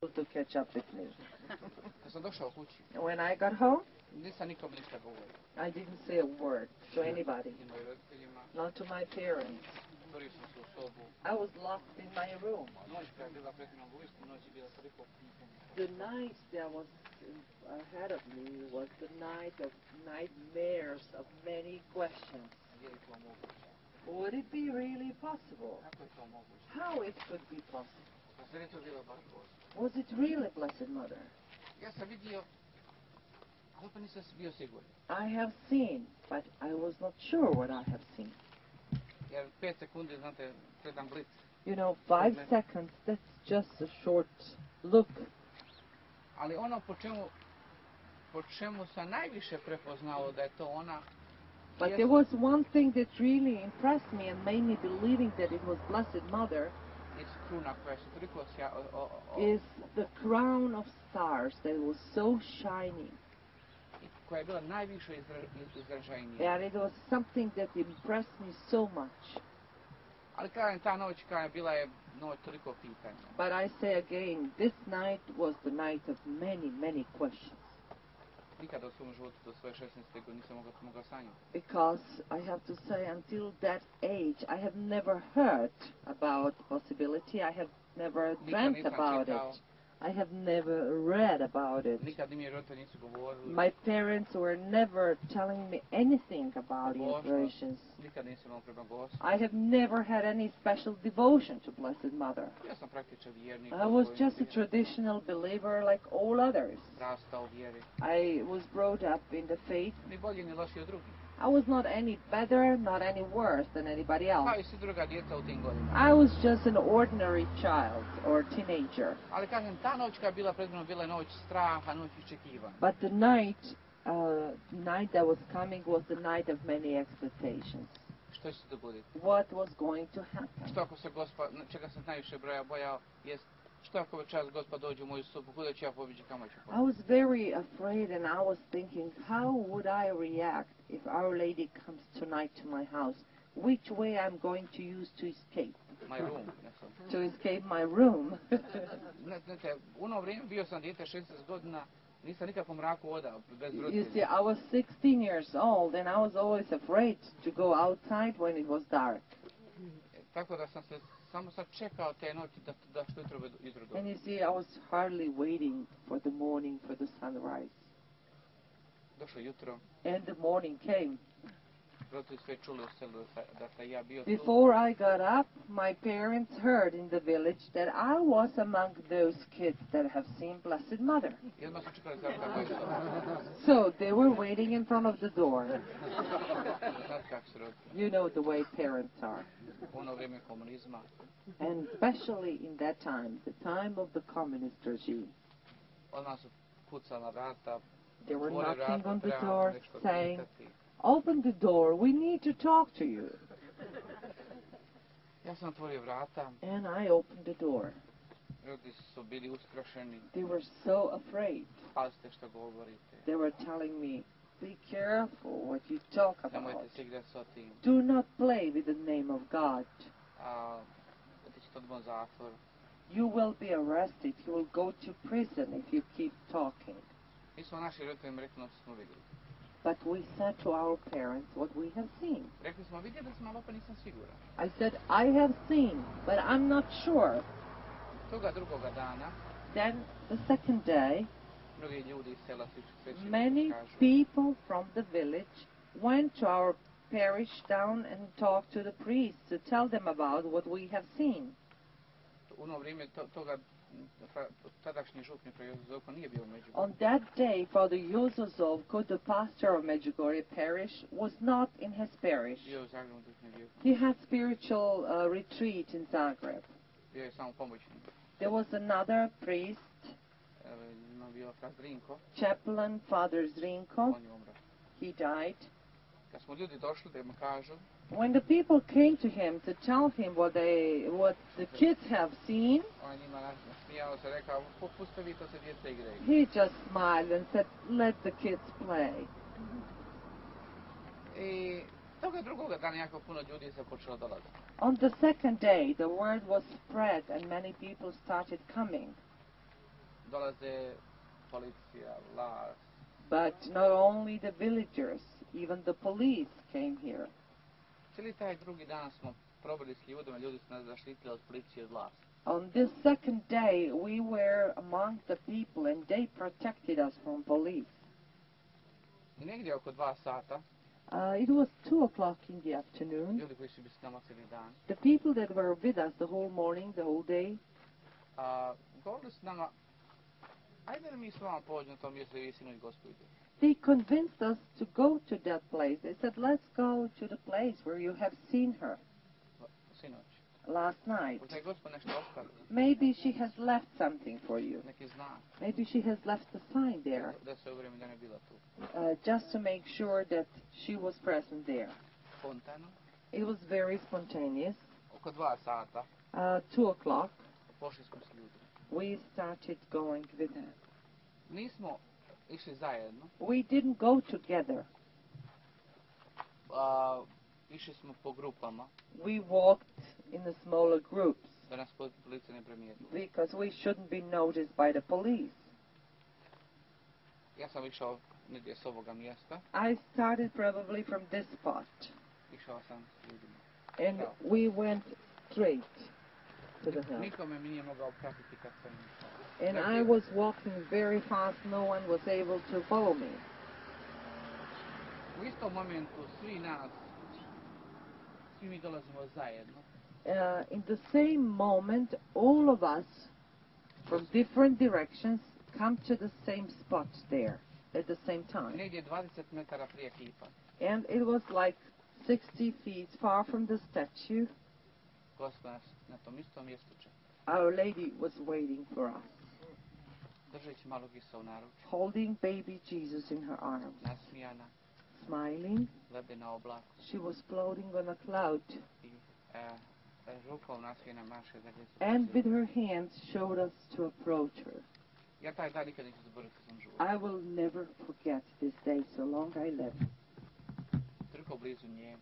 to catch up with me. Kad sam došao kući, When I got home, nisam nikom ništa govorio. I didn't say a word to anybody, Ni mojim roditeljima, not to my parents. otvorio sam se u sobu. I was locked in my room. Noć koja je bila pred mnom, uistinu noć je bila toliko pitanja. The night that was ahead of me was the night of nightmares of many questions. Je li to moguće? Would it be really possible? Kako je to moguće? How it could be possible? Pa zar je to bila baš Božja? Was it really Blessed Mother? Ja sam vidio, ali pa nisam bio siguran. I have seen, but I was not sure what I have seen. Jer 5 sekundi, znate, jedan blic. You know, 5 seconds, that's just a short look. Ali ono po čemu sam najviše prepoznao da je to ona. But there was one thing that really impressed me and made me believing that it was Blessed Mother. Jest kruna koja se toliko is the crown of stars that was so shining. Koja je bila najviše izražajnija. And it was something that impressed me so much. Ali kažem, ta noć koja je bila je noć toliko pitanja. But I say again, this night was the night of many, many questions. Nikada u svom životu do svoje 16. godine nisam mogao sanjati. Because I have to say, until that age, I have never heard about the possibility. I have never dreamt about it. I have never read about it. Nikad mi roditelji nisu govorili. My parents were never telling me anything about the apparitions. Nikad nisam imao prema Gospi. I have never had any special devotion to Blessed Mother. Ja sam praktičan vjernik. I was just a traditional believer like all others. Rastao u vjeri. I was brought up in the faith. Ni bolji ni lošiji od drugih. I was not any better, not any worse than anybody else. Kao i svi druga djeca u tim godinama. I was just an ordinary child or teenager. Ali kažem, ta noć koja je bila pred mnom bila je noć straha, noć iščekivanja. But the night that was coming was the night of many expectations. Što će se dogoditi? What was going to happen? Što ako se Gospa, čega sam najviše bojao, jest što ako večeras Gospa dođe u moju sobu, kuda ću ja pobići, kamo ću pobići? I was very afraid and I was thinking, how would I react if Our Lady comes tonight to my house? Which way I'm going to use to escape? My room. To escape my room. Znate, u ono vrijeme bio sam dijete 16 godina, nisam nikakvom mraku odao, bez roditelja. You see, I was 16 years old and I was always afraid to go outside when it was dark. Tako da sam se samo sad čekao te noći da što jutro dođe. And you see, I was hardly waiting for the morning, for the sunrise. Došlo jutro. And the morning came. Roditelji sve čuli u selu da sam ja bio tu. Before I got up, my parents heard in the village that I was among those kids that have seen Blessed Mother. I odmah su čekali za moje sobe. So they were waiting in front of the door. Znate kako su roditelji. You know the way parents are. U ono vrijeme komunizma. And especially in that time, the time of the communist regime. Odmah su pucali na vrata. They were knocking on the door saying, "Open the door, we need to talk to you." Ja sam otvorio vrata. And I opened the door. Ljudi su bili uskrašeni. They were so afraid. Pazite što govorite. They were telling me, "Be careful what you talk about. Nemojte se igrati s tim. Do not play with the name of God. Ti ćete odmah u zatvor. You will be arrested. You will go to prison if you keep talking." Mi smo naši roditeljima rekli, što smo vidjeli. But we said to our parents what we have seen. Rekli smo, vidjeli smo, ali opet nisam siguran. I said, "I have seen, but I'm not sure." Toga drugoga dana, Then the second day, mnogi ljudi iz sela su many people from the village went to our parish town and talked to the priests to tell them about what we have seen. U ono vrijeme toga tadašnji župnik Medjugorje nije bio u Medjugorju. On that day, Father Jozozovko, the pastor of Medjugorje parish, was not in his parish. Bio u Zagrebu dok ne bio. He had spiritual retreat in Zagreb. Bio je samo pomoćnik. There was another priest, bio Fra Zrinko. chaplain, Father Zrinko. On je umro. He died. Kad smo ljudi došli da mu kažu, when the people came to him to tell him what the kids have seen, on njima nasmijao se, rekao, pusti vi to se djeca igraju. He just smiled and said, "Let the kids play." I toga drugoga dana jako puno ljudi se počelo dolaziti. On the second day, the word was spread and many people started coming. dolaze policija, vlast. But not only the villagers, even the police came here. Cijeli taj drugi dan smo probali s ljudima, ljudi su nas zaštitili od policije i vlasti. On this second day, we were among the people and they protected us from police. I negdje oko 2 sata, It was 2 o'clock in the afternoon. ljudi koji su bili s nama cijeli dan, The people that were with us the whole morning, the whole day, govorili su nama, ajde da mi s vama pođemo to mjesto i vi sinoć Gospodu. they convinced us to go to that place. They said, let's go to the place where you have seen her Sinoć. last night. Možda je Gospod nešto ostavio, Maybe she has left something for you. neki znak, Maybe she has left a sign there, da se u vrijeme da ne bila tu. just to make sure that she was present there. Spontano, It was very spontaneous. oko 2 sata, 2 o'clock, pošli smo s ljudima. we started going with her. Nismo išli zajedno, We didn't go together. išli smo po grupama, We walked in the smaller groups da nas policija ne primijeti. because we shouldn't be noticed by the police. Ja sam išao negdje s ovoga mjesta, I started probably from this spot, išao sam s ljudima. and we went straight to the hill. Nikome mi nije mogao pratiti kad sam išao. And I was walking very fast, no one was able to follow me. U istom momentu svi mi dolazimo zajedno. In the same moment, all of us from different directions come to the same spot there at the same time. Negdje 20 metara prije kipa. And it was like 60 feet far from the statue. Gospod nas na tom istom mjestu čeka. Our Lady was waiting for us, Držeći malog Isusa u naručju, holding baby Jesus in her arms, nasmijana, smiling. lebe na oblaku She was floating on a cloud, i rukom nasmijana maše za djecu. and with her hands showed us to approach her. Ja taj dan nikad neću zaboraviti kad sam živo. I will never forget this day so long I live, Toliko blizu nje.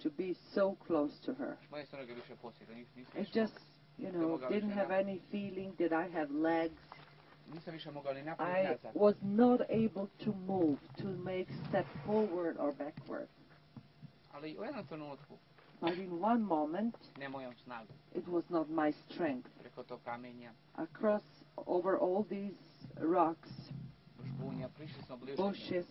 to be so close to her. Moje se noge više posjede, nisam I više just, didn't have any feeling that I have legs. nisam više mogao ni naprijed I nazad. was not able to move, to make step forward or backward. Ali u jednom trenutku, But in one moment, ne mojom snagom, it was not my strength. preko tog kamenja, Across, over all these rocks, žbunja, prišli smo bliže bushes,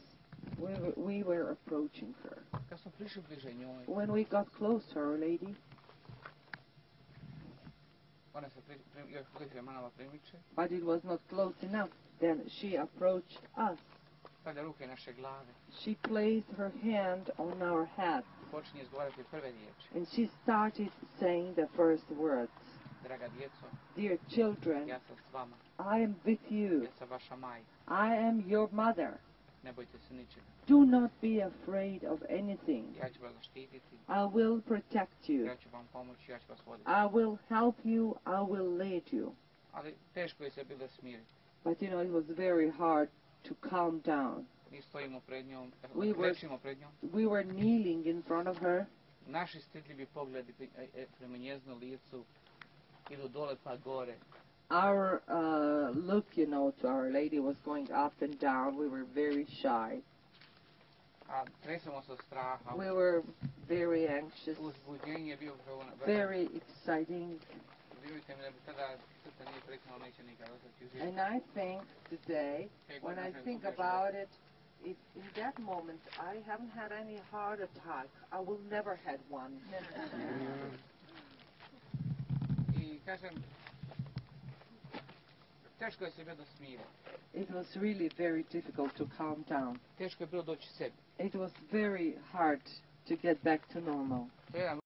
we were approaching her. njoj. Kad smo prišli bliže njoj, When we got close to Our Lady, ona se još bliže malo primiče, but it was not close enough, then she approached us. stavlja ruke naše glave, She placed her hand on our head, počinje izgovarati prve riječi. and she started saying the first words. Draga djeco, Dear children, ja sam s vama, I am with you. ja sam vaša majka, I am your mother. ne bojte se ničega, Do not be afraid of anything. ja ću vas zaštititi, I will protect you. ja ću vam pomoći, ja ću vas voditi. I will help you. I will lead you. Ali teško je se bilo smiriti. But it was very hard to calm down. Mi stojimo pred njom, We pred njom. We were kneeling in front of her. Naši stidljivi pogledi prema njezinu licu idu dole pa gore. Our look, to Our Lady was going up and down. We were very shy. A tresemo se od straha. We were very anxious, Uzbuđenje je bio very exciting. Vjerujte mi da bi tada srce nije prekinulo, neće nikada ostati u And životu. I think today, when I think about it, if in that moment I haven't had any heart attack, I will never had one. I kažem, teško je se bilo smiriti. It was really very difficult to calm down. Teško je bilo doći sebi. It was very hard to get back to normal. To je jedan